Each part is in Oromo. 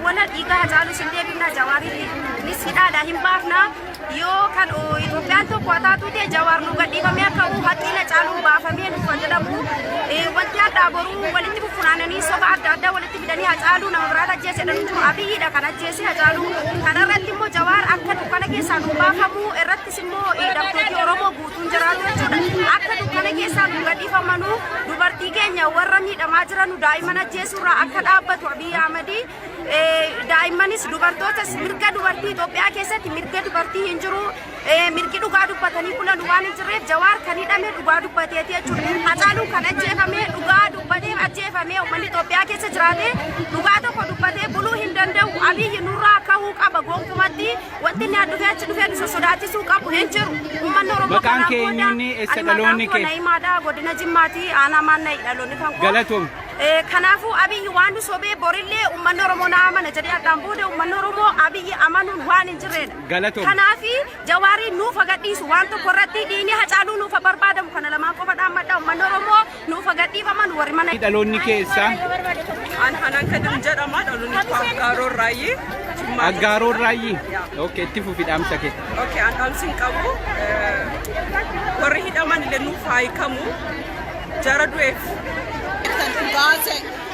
ولا إيجا جالو سندي بنا جواري نسيدا داهم بافنا يو كان إثيوبيا تو قطعتو تي جوار نو قدي فمي كاو هاتيلا جالو بافمي نفجدبو وانتي دابرو ولتي بفنانني سبع دادا ولتي بدني هجالو نمبراتا جيسي دنتو أبي دا كان جيسي هجالو كان رتي مو جوار أكد كان كيسانو بافمو رتي سمو دبتي أورومو بوتون جراتو أكد كان كيسانو قدي فمانو dubartii keenya warra miidhamaa jiran daa'imman ajjeesuurraa akka dhaabbatu Abiy Ahmed daa'immanis dubartootas mirga dubartii Itoophiyaa keessatti mirga dubartii hin jiru mirgi dhugaa dubbatanii bulan waan hin jirreef Jawaar kan hidhame dhugaa dubbateeti jechuudha. Hacaaluu kan ajjeefame dhugaa dubbatee ajjeefame uummanni Itoophiyaa keessa jiraate dhugaa tokko dubbatee buluu hin danda'u. Abiy nurraa ka'uu qaba gonkumatti wanti inni addufee achi dhufee sodaachisuu qabu hin jiru. Uummanni Oromoo maqaan keenyuuni eessa dhaloonni kee? Naimaadha godina Jimmaati aanaa maanna'ii dhaloonni kan koo. Galatoom. Kanaafuu Abiy waan sobee borillee uummanni Oromoo na amana jedhee addaan booda uummanni Oromoo Abiy amanuun waan hin jirredha. Galatoom. Kanaafi Jawaarii nuufa gadhiisu waan tokko irratti dhiini Hacaaluu nuufa barbaadamu kana lamaan qofa dhaammadha uummanni Oromoo nuufa gadhiifaman warri mana. Dhaloonni keessa? Hanan kadam jedhama dhaloonni Aggaaroo Raayii. Aggaaroo Raayii? Okay, itti fufi dhaamsa kee. Okay, an dhaamsin qabu warri hidhaman illee nuuf haayikamu jara du'eef.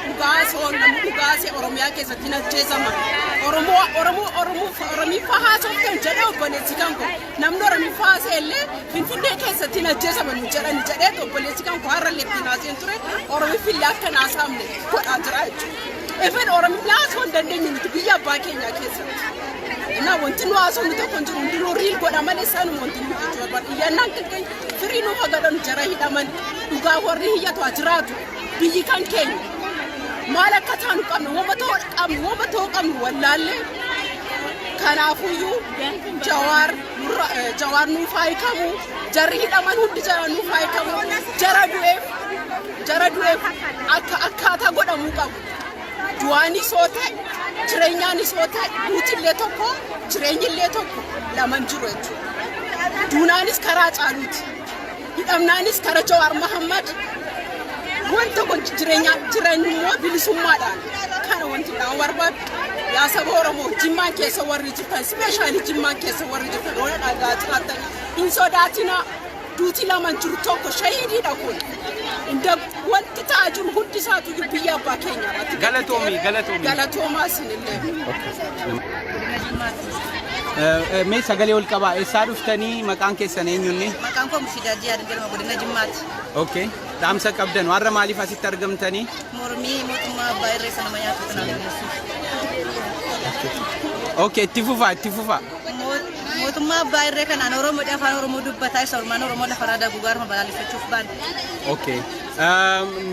Dhugaase Oromiyaa keessatti najjeesama. Oromii fahaasuuf kan jedhe obboleessi kan koo namni Oromii fahaasee illee Finfinnee keessatti najjeesama nu jedhani jedhee obboleessi kan koo har'a leettiin haaseen ture Oromii fillee akka naasaamne godhaa jira jechuudha. Ifeen Oromii naasoo hin dandeenye nuti biyya abbaa keenyaa keessatti. Na wanti nu haasoo nu tokko hin jiru hundinuu riil godha malee isaanuma wanti nu jechuu barbaadu. Iyyannaan kan firii nuuf agadhan jara hidhaman dhugaa warri hiyyatu haa jiraatu. Biyyi kan keenya maal akka taanu qabnu wama ta'uu qabnu wallaallee kanaafuyyuu Jawaar nuuf haayikamu jarri hidhaman hundi jara nuuf haayikamu jara du'eef akkaataa godhamuu qabu. Du'aanis yoo ta'e jireenyaanis yoo ta'e duutillee tokko jireenyillee tokko laman jiru jechuudha. Duunaanis karaa Caaluuti hidhamnaanis karaa Jawaar Mohammad. Wanta kun jireenyummaa bilisummaadhaan kana wanti dhaan barbaadu yaa saba Oromoo Jimmaan keessa warri jirtan ispeeshaalii Jimmaan keessa warri jirtan oola dhagaa jiraatan hin sodaatina duuti laman jiru tokko shahiidiidha kun wanti ta'aa jiru hundi isaatu biyya abbaa keenya irratti galatoomaa isinillee. Mee sagalee ol qabaa eessaa dhuftanii maqaan keessan eenyunni? Maqaan koo Mushidaajii Adingalma godina Jimmaati. Okay. Dhaamsa qabdan warra maaliif asitti argamtanii? Mormii mootummaa abbaa irree sana mayyaatu kanaan. Okay, itti fufaa. Mootummaa abbaa irree kanaan Oromoo afaan Oromoo dubbataa isa Oromoo lafarraa daguugaaruma balaaleffachuuf baane. Okay.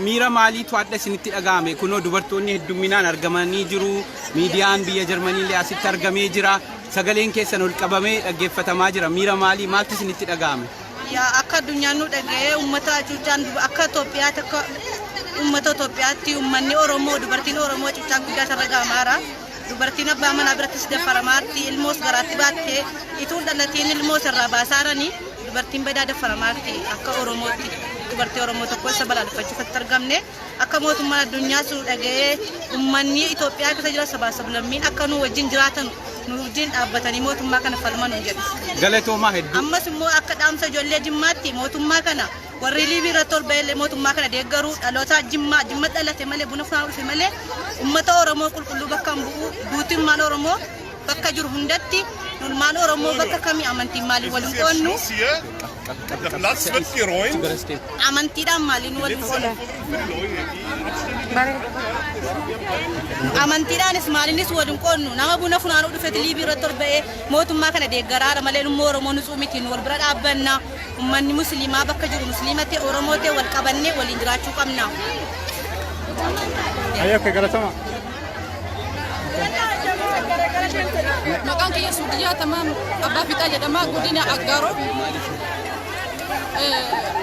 Miira maaliitu adda isinitti dhaga'ame? Kunoo dubartoonni heddumminaan argamanii jiru. Miidiyaan biyya Jarmaniillee asitti argamee jira. Sagaleen keessan ol qabamee dhaggeeffatamaa jira. Miira maalii maaltu isinitti dhaga'ame? Yaa akka addunyaan nu dhaga'ee uummata cuucaan akka Itoophiyaatti akka uummata Itoophiyaatti uummanni Oromoo dubartiin Oromoo cuucaan guddaa sarara gaamaara. Dubartiin abbaa manaa birattis daffaramaarti ilmoos garaatti baattee ituun dhalatiin ilmoos irraa baasaaranii dubartiin badaa daffaramaarti akka Oromootti. Dubartii Oromoo tokko isa balaaleffachuuf itti argamne akka mootummaan addunyaa sun dhaga'ee uummanni Itoophiyaa keessa jira sabaa sablammiin akka nu wajjin jiraatan nu wajjin dhaabbatanii mootummaa kana falman nu jedhu. Galatoomaa hedduu. Ammas immoo akka dhaamsa ijoollee Jimmaatti mootummaa kana warri Liibii irratti ol ba'ee mootummaa kana deeggaruu dhaloota Jimma dhalate malee buna funaa dhufe malee uummata Oromoo qulqulluu bakka hin bu'u duutummaan Oromoo bakka jiru hundatti nulmaan Oromoo bakka kamii amantiin maaliin waliin qoonnu. Amantiidhaan maaliin waliin qoonnu. Amantiidhaanis maaliinis waliin qoonnu nama buna funaanuu dhufeeti Liibii irratti ol ba'ee mootummaa kana deeggaraadha malee immoo Oromoo nutsuu mitiin wal bira dhaabbanna uummanni musliimaa bakka jiru musliima ta'e Oromoo ta'e wal qabannee waliin jiraachuu qabna. Ayyoo galatama. Maqaan kiyya Suudiyaa Tamaam Abbaa Fixaa jedhama godina Aggaaroo.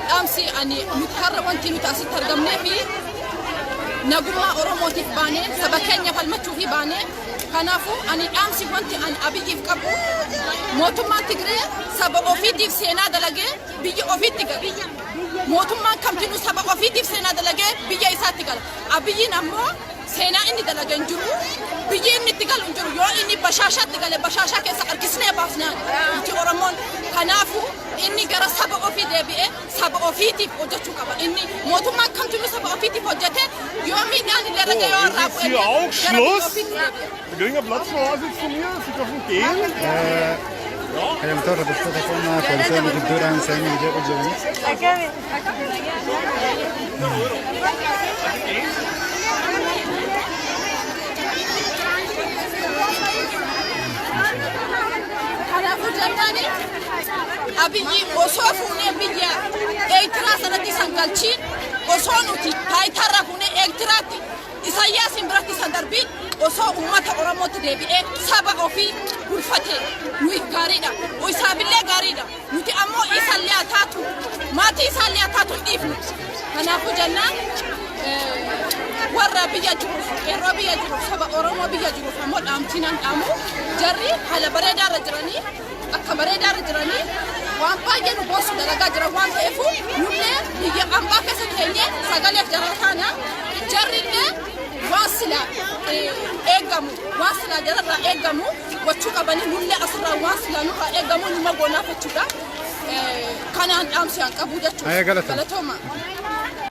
Dhaamsi ani har'a wanti nuti asitti argamnee fi nagummaa Oromootiif baanee saba keenya falmachuu fi baanee kanaafuu ani dhaamsi wanti ani Abiyyiif qabu mootummaan Tigree saba ofiitiif seenaa dalagee biyya ofiitti gala. Mootummaan kamtinuu saba ofiitiif seenaa dalagee biyya isaatti gala. Abiyyiin ammoo seenaa inni dalagan jiru biyyi inni keessatti galu hin jiru yoo inni bashaashatti gale bashaashaa keessa harkisnee baafnaan nuti Oromoon kanaafu inni gara saba ofii deebi'ee saba ofiitiif hojjechuu qaba inni mootummaa kamtu saba ofiitiif hojjete yoo miidhaan illee raga yoo irraa bu'e Wil je een bladsverhuizing van hier? Als ik ervoor gehen? هي مطرة بالفتح قلنا كل سنة الدورة عن سامي جاب الجميع kanaafuu jennaan abiyyi osoo fuunee biyya Eertiraa sanatti sangalchiin osoo nuti taayitarra fuunee Eertiraatti Isaayyaasiin biratti san darbiin osoo uummata Oromootti deebi'ee saba ofii gurfate nuyi gaariidha isaabillee gaariidha nuti ammoo isaallee haa taatu maatii isaallee haa taatu dhiifnu kanaafuu jennaan warra biyya jiruuf yeroo biyya jiruuf saba Oromoo biyya jiruuf ammoo dhaamtinaan dhaamu jarri haala bareedaarra jiranii akka bareedaarra jiranii waan baay'ee nu boosu dalagaa jira waan ta'eefu nullee biyya ambaa keessa teenyee sagaleef jarra taana jarrillee waan silaa eegamu waan silaa jararraa eegamu gochuu qabanii nullee asirraa waan silaa nurraa eegamu numa goonaaf jechuudha kanaan dhaamsi aan qabu jechuudha galatooma.